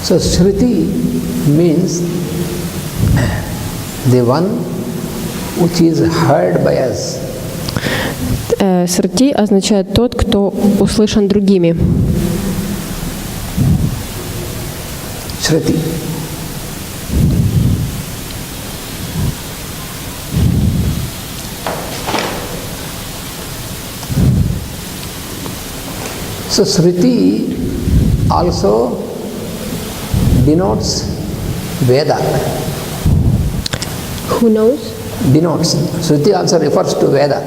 So Shruti means the one which is heard by us. Срти означает тот, кто услышан другими. Shruti. So Shruti also denotes Veda. Who knows? Denotes. Shruti also refers to Veda.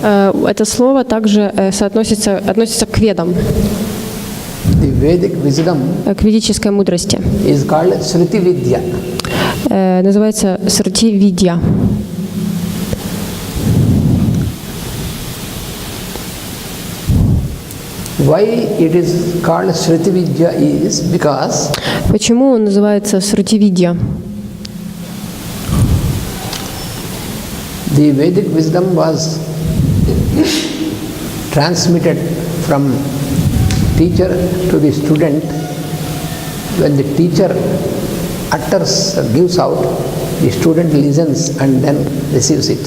Это слово также относится к ведам, The Vedic wisdom к ведической мудрости. is called Shruti Vidya. Называется Срти Видья. Why it is called Shruti Vidya is because Почему он называется Срти Видья? the Vedic wisdom was transmitted from teacher to the student. When the teacher utters or gives out, the student listens and then receives it.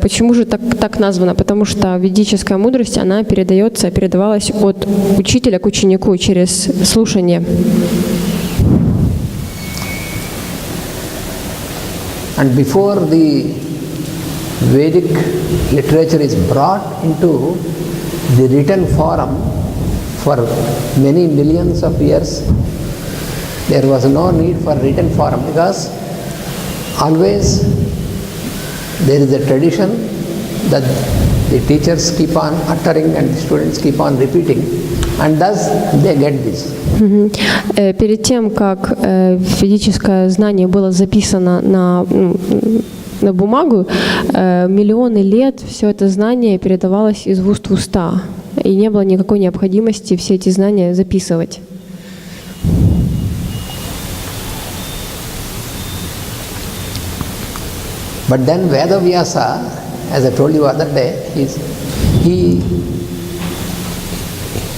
Почему же так названо? Потому что ведическая мудрость, она передавалась от учителя к ученику через слушание. And before the Vedic literature is brought into the written form for many millions of years, there was no need for written form because always there is a tradition that the teachers keep on uttering and the students keep on repeating, and thus they get this. Перед тем, как ведическое знание было записано на бумагу, миллионы лет все это знание передавалось из уст в уста, и не было никакой необходимости все эти знания записывать. But then Vedavyasa, as I told you other day,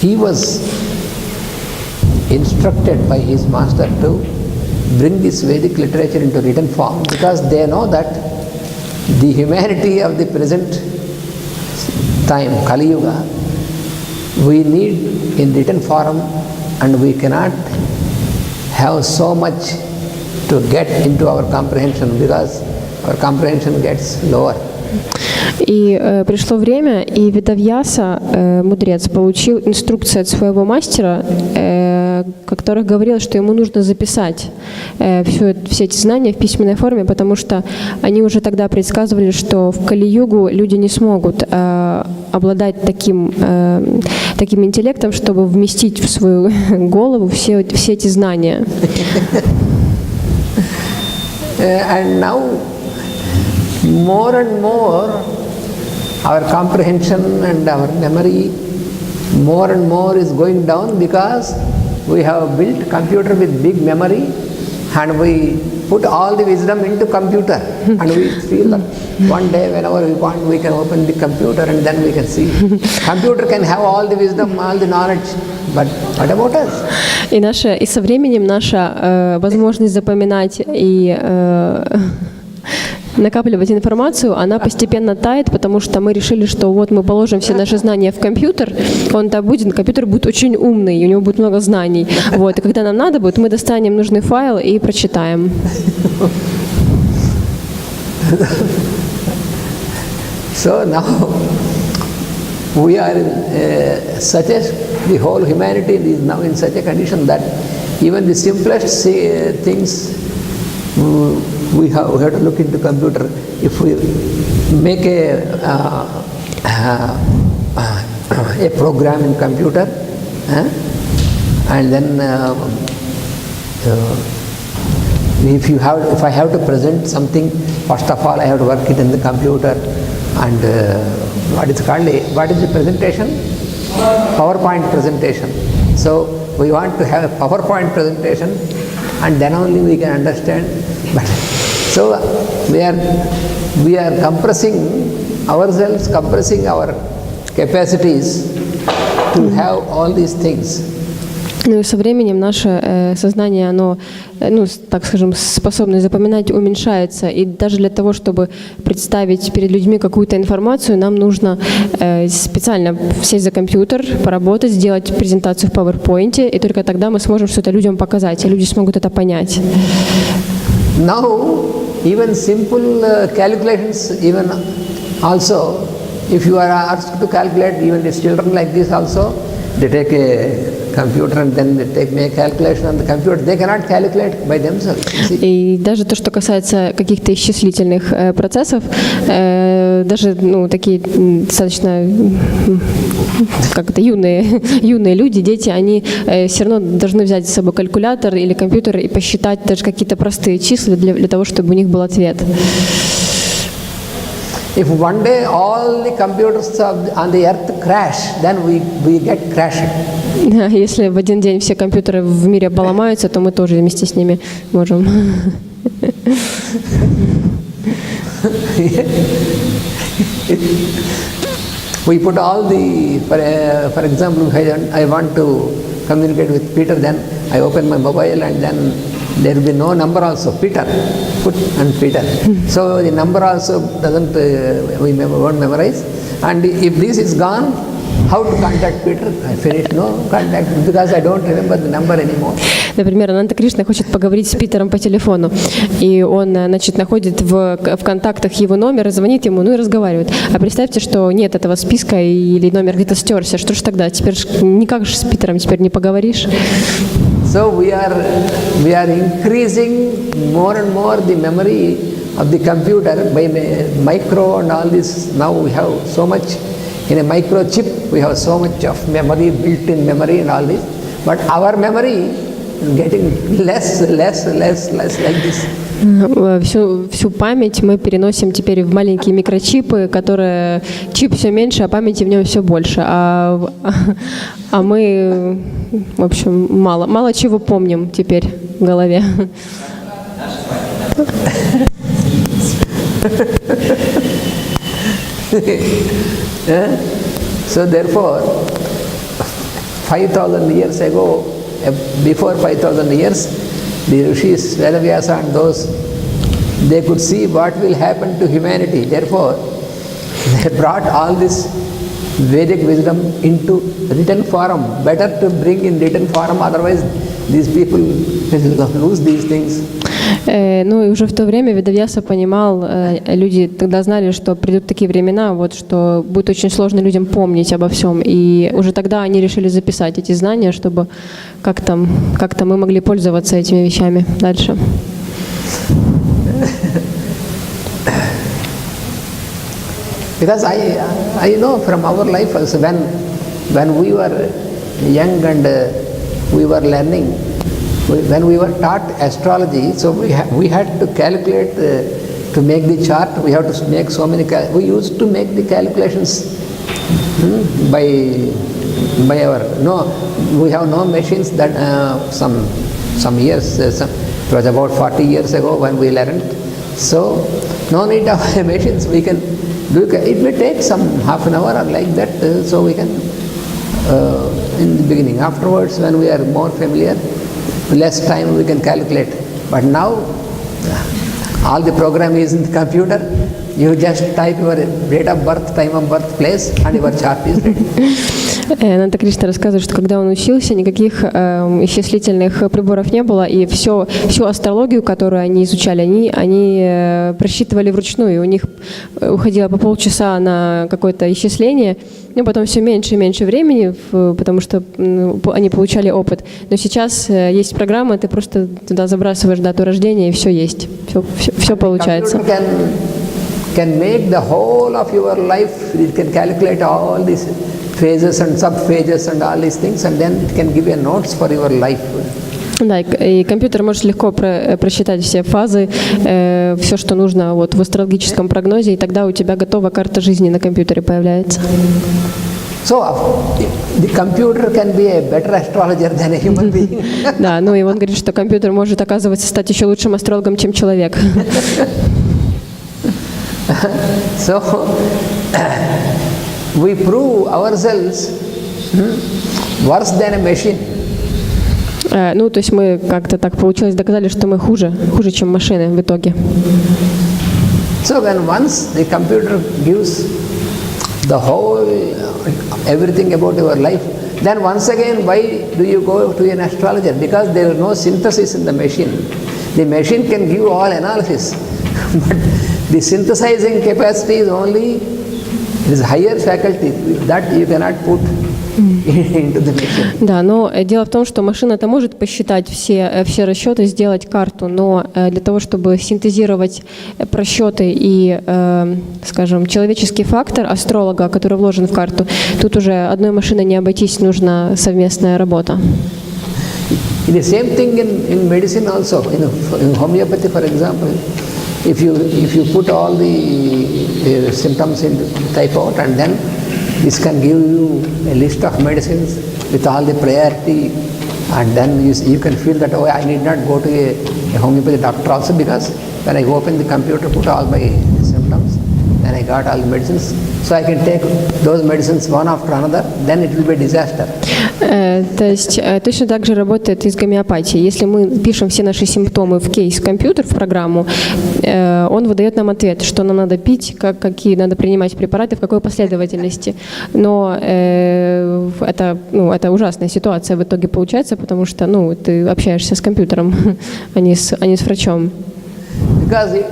he was instructed by his master to bring this Vedic literature into written form because they know that the humanity of the present time, Kali Yuga, we need in written form, and we cannot have so much to get into our comprehension because our comprehension gets lower. И пришло время, и Ведавьяса, мудрец, получил инструкции от своего мастера, который говорил, что ему нужно записать все эти знания в письменной форме, потому что они уже тогда предсказывали, что в Кали-югу люди не смогут обладать таким интеллектом, чтобы вместить в свою голову все эти знания. And now more and more our comprehension and our memory more and more is going down because we have built computer with big memory and we put all the wisdom into computer and we feel that one day whenever we want we can open the computer and then we can see. Computer can have all the wisdom, all the knowledge, but what about us? И со временем наша возможность запоминать и накапливать информацию, она постепенно тает, потому что мы решили, что вот мы положим все наши знания в компьютер, компьютер будет очень умный, у него будет много знаний. Вот, и когда нам надо будет, мы достанем нужный файл и прочитаем. So now we are in the whole humanity is now in such a condition that even the simplest things we have to look into computer. If we make a program in computer, and then if I have to present something, first of all I have to work it in the computer, and what is the presentation? PowerPoint presentation. So we want to have a PowerPoint presentation, and then only we can understand. But so we are compressing ourselves, compressing our capacities to have all these things. Ну и со временем наше сознание, оно, ну, так скажем, способность запоминать уменьшается. И даже для того, чтобы представить перед людьми какую-то информацию, нам нужно специально сесть за компьютер, поработать, сделать презентацию в PowerPoint, и только тогда мы сможем что-то людям показать, и люди смогут это понять. Now, even simple calculations, even also, if you are asked to calculate, even the children like this also, they take a computer and then they make calculation on the computer. They cannot calculate by themselves. И даже то, что касается каких-то исчислительных процессов, даже такие достаточно как-то юные люди, дети, они все равно должны взять с собой калькулятор или компьютер и посчитать даже какие-то простые числа для того, чтобы у них был ответ. If one day all the computers on the earth crash, then we get crashed. Если в один день все компьютеры в мире поломаются, то мы тоже вместе с ними можем. We put all the, for example, I want to communicate with Peter, then I open my mobile and then there will be no number also, Peter, put and Peter. So the number also doesn't, won't memorize. And if this is gone, how to contact Peter? I finished, no contact, because I don't remember the number anymore. Например, Ананта Кришна хочет поговорить с Питером по телефону, и он, значит, находит в контактах его номер, звонит ему, ну и разговаривает. А представьте, что нет этого списка или номер где-то стерся. Что ж тогда? Теперь никак же с Питером теперь не поговоришь. So we are increasing more and more the memory of the computer by micro and all this. Now we have so much in a microchip. We have so much of memory, built-in memory and all this. But our memory is getting less like this. Всю память мы переносим теперь в маленькие микрочипы, которые чип все меньше, а памяти в нем все больше. А мы, в общем, мало чего помним теперь в голове. So therefore, 5,000 years ago, before 5,000 years, the Rishis, Vedavyasa and those, they could see what will happen to humanity. Therefore, they brought all this Vedic wisdom into written form. Better to bring in written form, otherwise these people will lose these things. Ну и уже в то время Ведавьяса понимал, люди тогда знали, что придут такие времена, вот, что будет очень сложно людям помнить обо всем. И уже тогда они решили записать эти знания, чтобы как-то мы могли пользоваться этими вещами дальше. Because I know from our life also, when we were young and we were learning, when we were taught astrology, so we had to calculate to make the chart. We have to make so many. We used to make the calculations by our we have no machines that some years. It was about 40 years ago when we learned. So no need of machines. We can do. It may take some half an hour or like that. So we can in the beginning. Afterwards, when we are more familiar, less time we can calculate. But now all the program is in the computer. You just type your date of birth, time of birth, place, and your chart is ready. Ананта Кришна рассказывает, что когда он учился, никаких исчислительных приборов не было, и всю астрологию, которую они изучали, они просчитывали вручную. У них уходило по полчаса на какое-то исчисление, но потом все меньше и меньше времени, потому что они получали опыт. Но сейчас есть программа, ты просто туда забрасываешь дату рождения, и все есть, все получается. Can make the whole of your life. It can calculate all these phases and sub-phases and all these things, and then it can give you notes for your life. Да, и компьютер может легко просчитать все фазы, все, что нужно вот в астрологическом прогнозе, и тогда у тебя готова карта жизни на компьютере появляется. So the computer can be a better astrologer than a human being. Да, ну и он говорит, что компьютер может, оказывается, стать еще лучшим астрологом, чем человек. So we prove ourselves worse than a machine. Ну, то есть мы как-то так получилось, доказали, что мы хуже, чем машины в итоге. So when once the computer gives the whole, everything about your life, then once again, why do you go to an astrologer? Because there is no synthesis in the machine. The machine can give all analysis, but the synthesizing capacity is only, it is higher faculty that you cannot put into the machine. Да, но дело в том, что машина-то может посчитать все расчеты, сделать карту, но для того, чтобы синтезировать просчеты и, скажем, человеческий фактор астролога, который вложен в карту, тут уже одной машиной не обойтись, нужна совместная работа. The same thing in medicine also. In homeopathy, for example, if you put all the symptoms in type out, and then this can give you a list of medicines with all the priority, and then you can feel that, oh, I need not go to a homeopathy doctor also, because when I open the computer, put all my symptoms, then I got all the medicines, so I can take those medicines one after another, then it will be a disaster. То есть точно так же работает и с гомеопатией. Если мы пишем все наши симптомы в кейс, в компьютер, в программу, он выдает нам ответ, что нам надо пить, какие надо принимать препараты, в какой последовательности. Но это ужасная ситуация в итоге получается, потому что ты общаешься с компьютером, а не с врачом. Because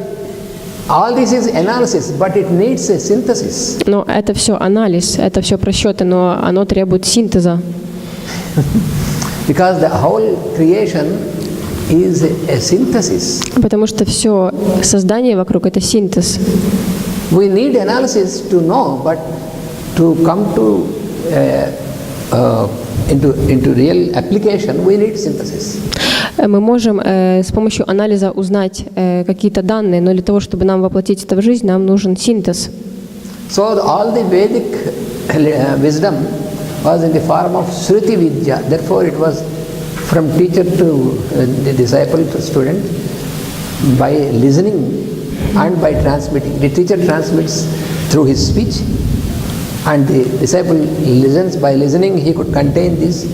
all this is analysis, but it needs a synthesis. Но это все анализ, это все просчеты, но оно требует синтеза. Because the whole creation is a synthesis. Потому что все создание вокруг это синтез. We need analysis to know, but to come to into real application, we need synthesis. Мы можем с помощью анализа узнать какие-то данные, но для того, чтобы нам воплотить это в жизнь, нам нужен синтез. So all the Vedic wisdom was in the form of Shruti Vidya. Therefore, it was from teacher to the disciple to student by listening and by transmitting. The teacher transmits through his speech, and the disciple listens. By listening, he could contain this,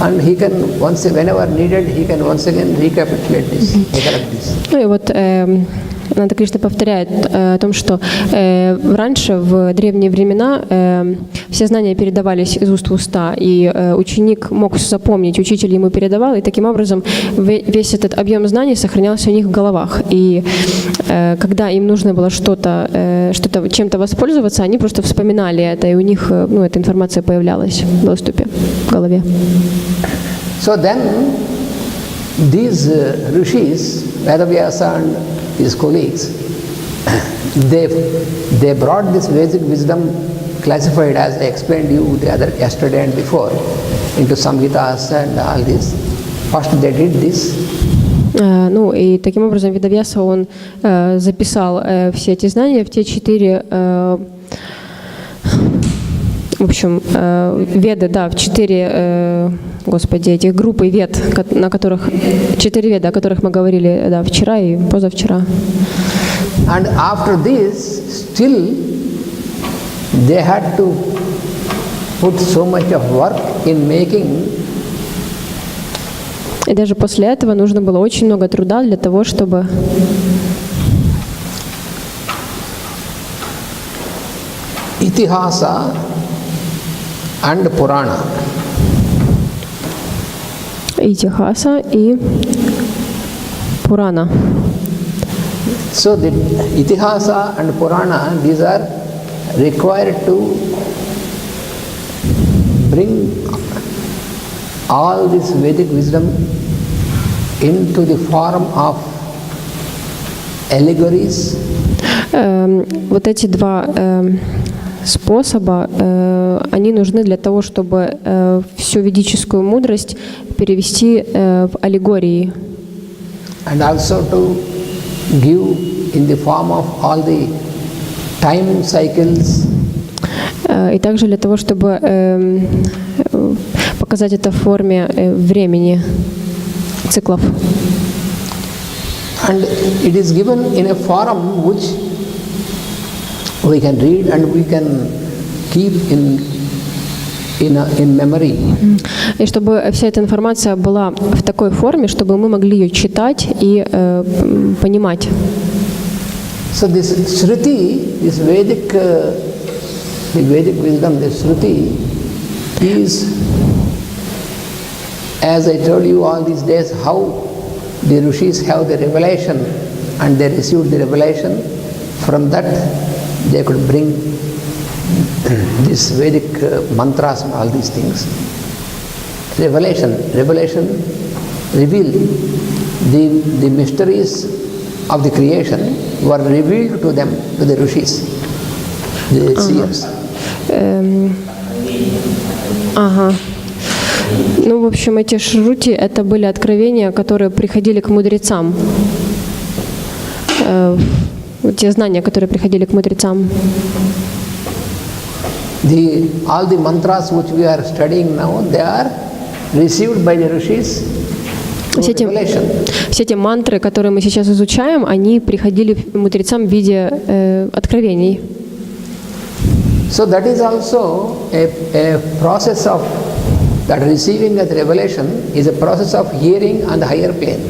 and he can whenever needed, he can once again recapitulate this, recollect this. Ну и вот Нанда Кришна повторяет о том, что раньше, в древние времена, все знания передавались из уст в уста, и ученик мог запомнить, учитель ему передавал, и таким образом весь этот объем знаний сохранялся у них в головах. И когда им нужно было чем-то воспользоваться, они просто вспоминали это, и у них эта информация появлялась в доступе в голове. So then, these rishis, Vedavyasa and his colleagues, they brought this Vedic wisdom classified, as I explained you yesterday and before, into Samhitas and all this. First they did this. Ну и таким образом Ведавьяса он записал все эти знания в те 4 в общем, веды, да, в 4, этих группы вед, на которых 4 веда, о которых мы говорили, да, вчера и позавчера. And after this, still they had to put so much of work in making. И даже после этого нужно было очень много труда для того, чтобы Itihasa and Purana. Итихаса и Пурана. So the Itihasa and Purana, these are required to bring all this Vedic wisdom into the form of allegories. Вот эти два способа, они нужны для того, чтобы всю ведическую мудрость перевести в аллегории. And also to give in the form of all the time cycles. И также для того, чтобы показать это в форме времени, циклов. And it is given in a form which we can read and we can keep in in memory. И чтобы вся эта информация была в такой форме, чтобы мы могли ее читать и понимать. So this Shruti, this Vedic, the Vedic wisdom, the Shruti, is, as I told you all these days, how the Rishis have the revelation and they received the revelation. From that they could bring this Vedic mantras and all these things. Revelation reveal the mysteries of the creation were revealed to them, to the Rishis, the seers. Ну, в общем, эти шрути — это были откровения, которые приходили к мудрецам. Те знания, которые приходили к мудрецам. All the mantras which we are studying now, they are received by the Rishis through revelation. Все эти мантры, которые мы сейчас изучаем, они приходили к мудрецам в виде откровений. So that is also a process of that receiving that revelation is a process of hearing on the higher plane.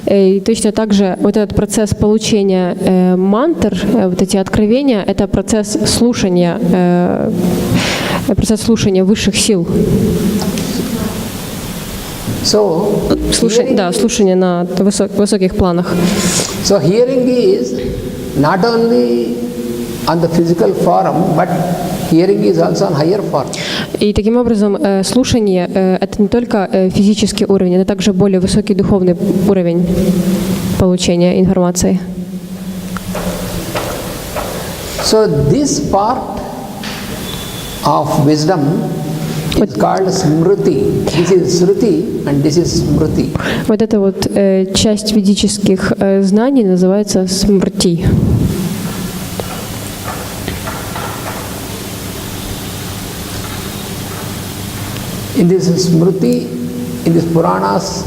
И точно так же вот этот процесс получения мантр, вот эти откровения, это процесс слушания высших сил. Слушание на высоких планах. So hearing is not only on the physical form, but hearing is also on higher form. И таким образом слушание это не только физический уровень, это также более высокий духовный уровень получения информации. So this part of wisdom is called smriti. This is shruti and this is smriti. Вот эта вот часть ведических знаний называется смрти. In this Smriti, in this Puranas,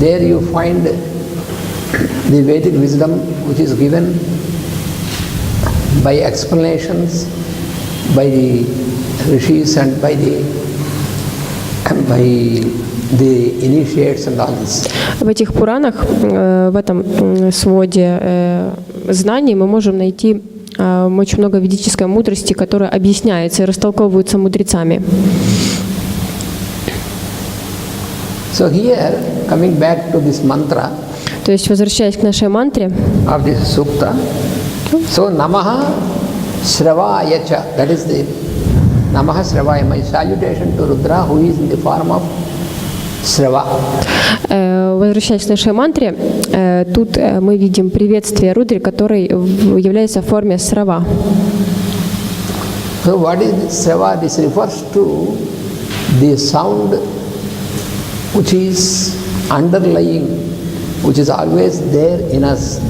there you find the Vedic wisdom which is given by explanations by the Rishis and by the initiates and all this. В этих Пуранах, в этом своде знаний мы можем найти очень много ведической мудрости, которая объясняется и растолковывается мудрецами. So here, coming back to this mantra, то есть, возвращаясь к нашей мантре, of this sukta, so namaha shravaya cha, that is the namaha shravaya, my salutation to Rudra who is in the form of Srava. Возвращаясь к нашей мантре, тут мы видим приветствие Рудре, который является в форме Срава. So what is Srava? This refers to the sound which is underlying, which is always there in us.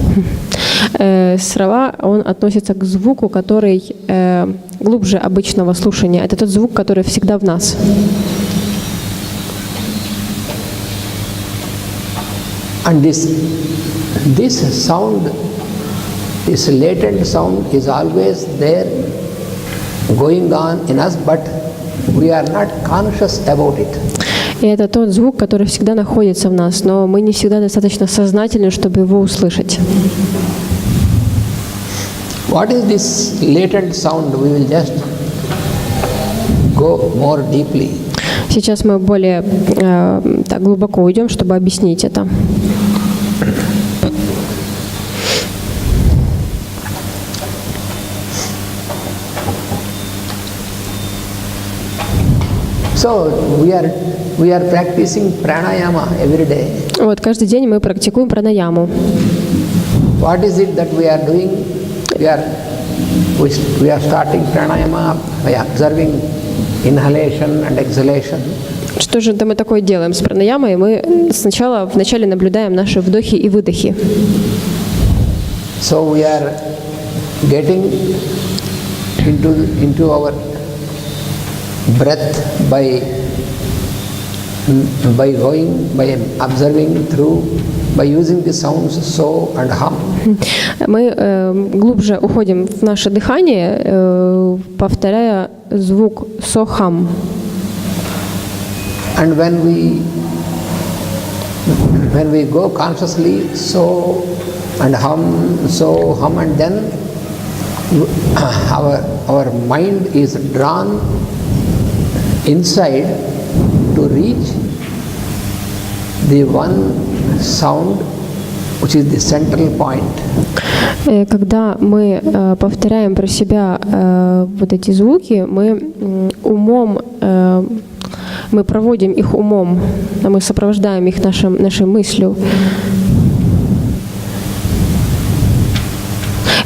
Срава, он относится к звуку, который глубже обычного слушания. Это тот звук, который всегда в нас. And this sound, this latent sound is always there, going on in us, but we are not conscious about it. И это тот звук, который всегда находится в нас, но мы не всегда достаточно сознательны, чтобы его услышать. What is this latent sound? We will just go more deeply. Сейчас мы более так глубоко уйдем, чтобы объяснить это. So we are practicing pranayama every day. Вот каждый день мы практикуем пранаяму. What is it that we are doing? We are starting pranayama by observing inhalation and exhalation. Что же мы такое делаем с пранаямой? Мы вначале наблюдаем наши вдохи и выдохи. So we are getting into our breath by observing through by using the sounds so and hum. Мы глубже уходим в наше дыхание, повторяя звук со-хам. And when we go consciously so and hum, and then our mind is drawn inside to reach the one sound which is the central point. Когда мы повторяем про себя вот эти звуки, мы умом, мы проводим их умом, а мы сопровождаем их нашей мыслью.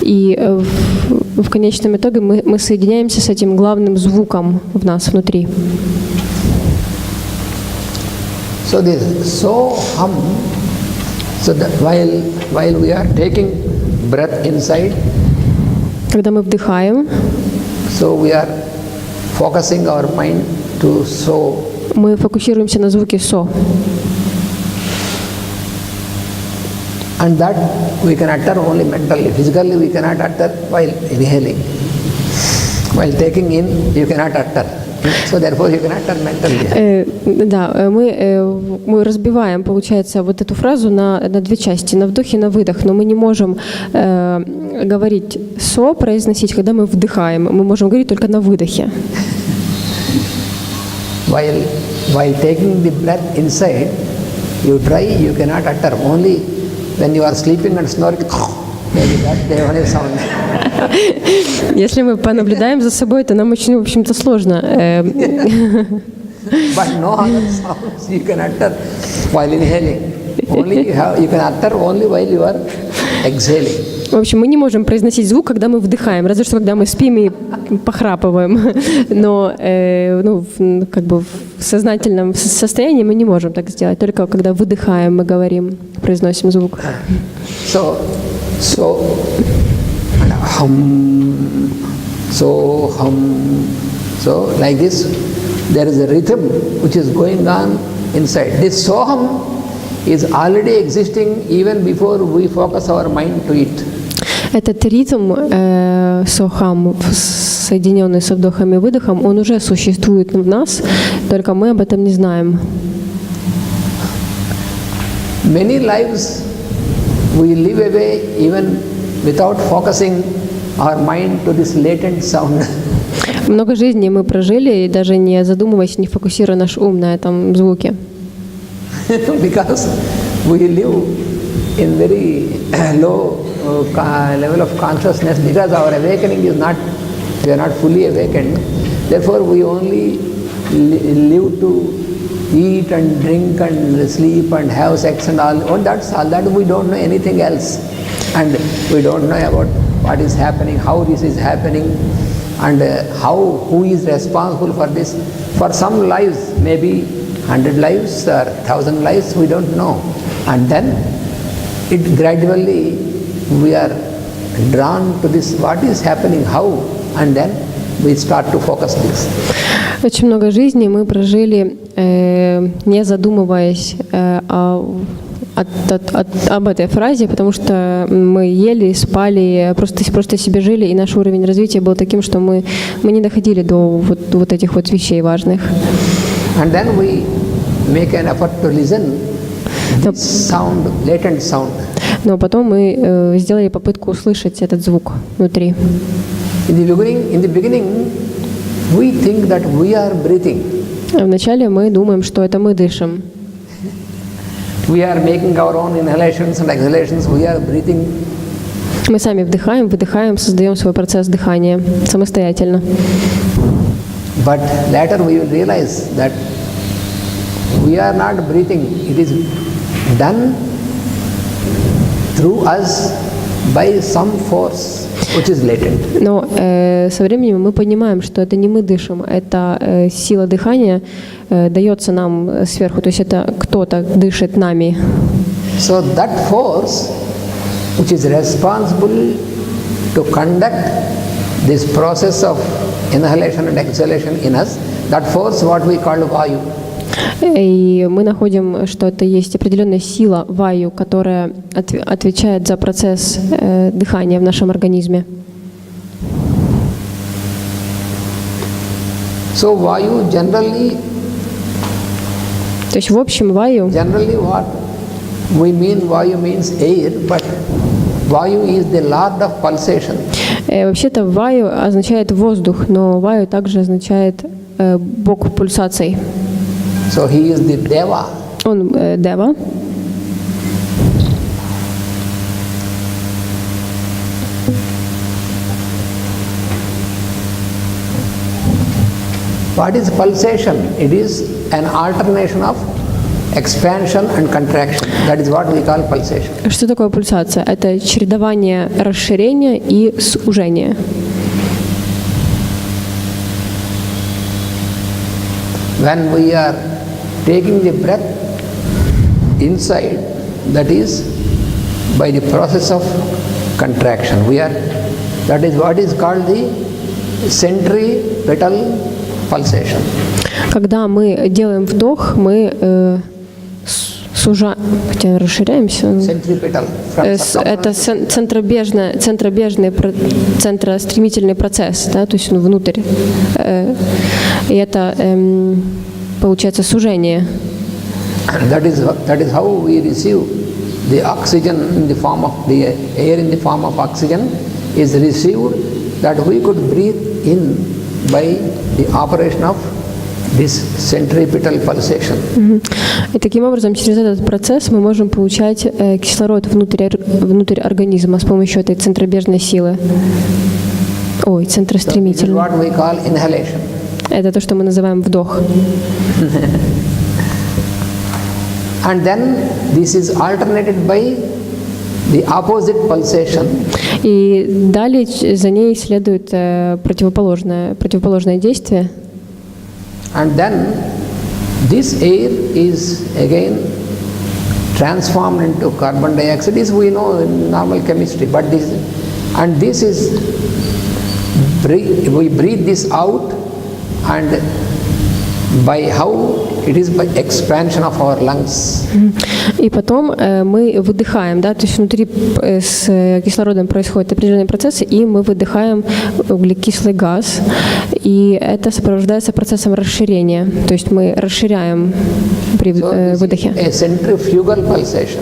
И в конечном итоге мы соединяемся с этим главным звуком в нас внутри. So this so hum. So that while we are taking breath inside, когда мы вдыхаем, so we are focusing our mind to so. Мы фокусируемся на звуке со. And that we can utter only mentally. Physically we cannot utter while inhaling. While taking in, you cannot utter. So therefore you can utter mentally. Да, мы разбиваем, получается, вот эту фразу на две части, на вдох и на выдох, но мы не можем говорить со, произносить, когда мы вдыхаем. Мы можем говорить только на выдохе. While taking the breath inside, you cannot utter. Only when you are sleeping and snoring, maybe that the only sound. Если мы понаблюдаем за собой, то нам очень, в общем-то, сложно. But no other sounds you can utter while inhaling. Only you can utter only while you are exhaling. В общем, мы не можем произносить звук, когда мы вдыхаем, разве что когда мы спим и похрапываем. Но как бы в сознательном состоянии мы не можем так сделать. Только когда выдыхаем, мы говорим, произносим звук. So hum, so like this, there is a rhythm which is going on inside. This so hum is already existing even before we focus our mind to it. Этот ритм со-хам, соединенный со вдохом и выдохом, он уже существует в нас, только мы об этом не знаем. Many lives we live away even without focusing our mind to this latent sound. Много жизней мы прожили, и даже не задумываясь, не фокусируя наш ум на этом звуке. Because we live in very low level of consciousness, because our awakening is not, we are not fully awakened. Therefore, we only live to eat and drink and sleep and have sex and all. Oh, that's all. That we don't know anything else, and we don't know about what is happening, how this is happening, and who is responsible for this. For some lives, maybe 100 lives or 1,000 lives, we don't know. And then it gradually we are drawn to this, what is happening, how, and then we start to focus this. Очень много жизней мы прожили, не задумываясь об этой фразе, потому что мы ели, спали, просто себе жили, и наш уровень развития был таким, что мы не доходили до вот этих вот вещей важных. And then we make an effort to listen this sound, latent sound. Но потом мы сделали попытку услышать этот звук внутри. In the beginning, we think that we are breathing. Вначале мы думаем, что это мы дышим. We are making our own inhalations and exhalations. We are breathing. Мы сами вдыхаем, выдыхаем, создаем свой процесс дыхания самостоятельно. But later we will realize that we are not breathing. It is done through us by some force which is latent. Но со временем мы понимаем, что это не мы дышим, это сила дыхания дается нам сверху, то есть это кто-то дышит нами. So that force which is responsible to conduct this process of inhalation and exhalation in us, that force what we call vayu. И мы находим, что это есть определенная сила ваю, которая отвечает за процесс дыхания в нашем организме. So vayu generally, то есть в общем ваю, generally what we mean vayu means air, but vayu is the lord of pulsation. Вообще-то ваю означает воздух, но ваю также означает бог пульсаций. So he is the deva. Он дева. What is pulsation? It is an alternation of expansion and contraction. That is what we call pulsation. Что такое пульсация? Это чередование расширения и сужения. When we are taking the breath inside, that is by the process of contraction. That is what is called the centripetal pulsation. Когда мы делаем вдох, мы расширяемся. Centripetal. Это центробежный, центростремительный процесс, да, то есть внутрь. И это получается сужение. That is how we receive the oxygen in the form of the air in the form of oxygen is received, that we could breathe in by the operation of this centripetal pulsation. И таким образом через этот процесс мы можем получать кислород внутрь организма с помощью этой центробежной силы. Ой, центростремительной. What we call inhalation. Это то, что мы называем вдох. And then this is alternated by the opposite pulsation. И далее за ней следует противоположное действие. And then this air is again transformed into carbon dioxide. This we know in normal chemistry, but this is we breathe this out, and by how it is by expansion of our lungs. И потом мы выдыхаем, да, то есть внутри с кислородом происходят определенные процессы, и мы выдыхаем углекислый газ, и это сопровождается процессом расширения, то есть мы расширяем при выдохе.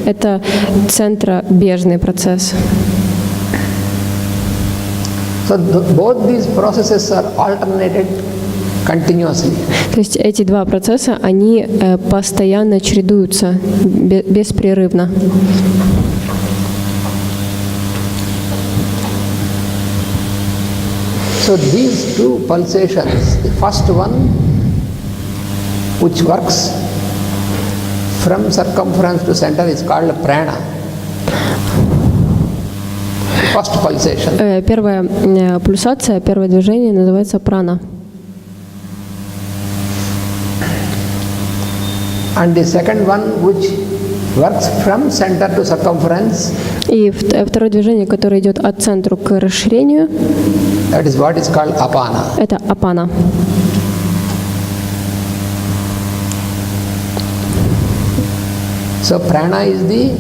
Это центробежный процесс. So both these processes are alternated continuously. То есть эти два процесса, они постоянно чередуются, беспрерывно. So these two pulsations, the first one which works from circumference to center is called prana. First pulsation. Первая пульсация, первое движение называется прана. And the second one which works from center to circumference. И второе движение, которое идет от центра к расширению, that is what is called apana. Это апана. So prana is the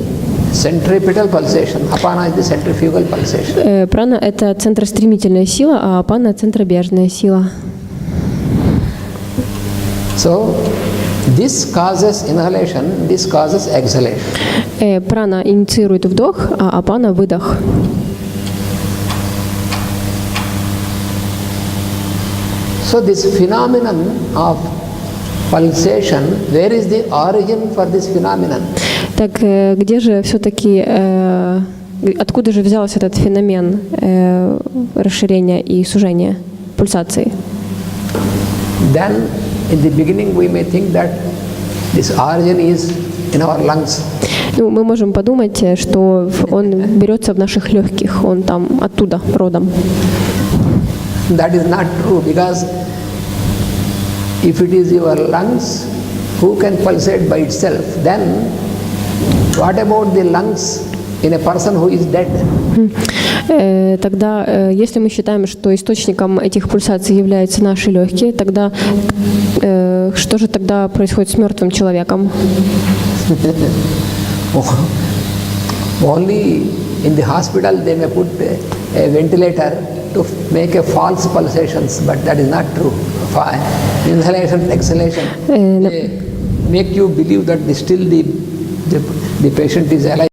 centripetal pulsation. Apana is the centrifugal pulsation. Прана – это центростремительная сила, а апана – центробежная сила. So this causes inhalation, this causes exhalation. Прана инициирует вдох, а апана – выдох. So this phenomenon of pulsation, where is the origin for this phenomenon? Так где же все-таки, откуда же взялся этот феномен расширения и сужения, пульсации? Then in the beginning we may think that this origin is in our lungs. Ну, мы можем подумать, что он берется в наших легких, он там оттуда родом. That is not true, because if it is your lungs, who can pulsate by itself? Then what about the lungs in a person who is dead. Тогда, если мы считаем, что источником этих пульсаций являются наши легкие, тогда что же тогда происходит с мертвым человеком? Only in the hospital they may put a ventilator to make a false pulsations, but that is not true. Inhalation, exhalation, they make you believe that still the patient is alive.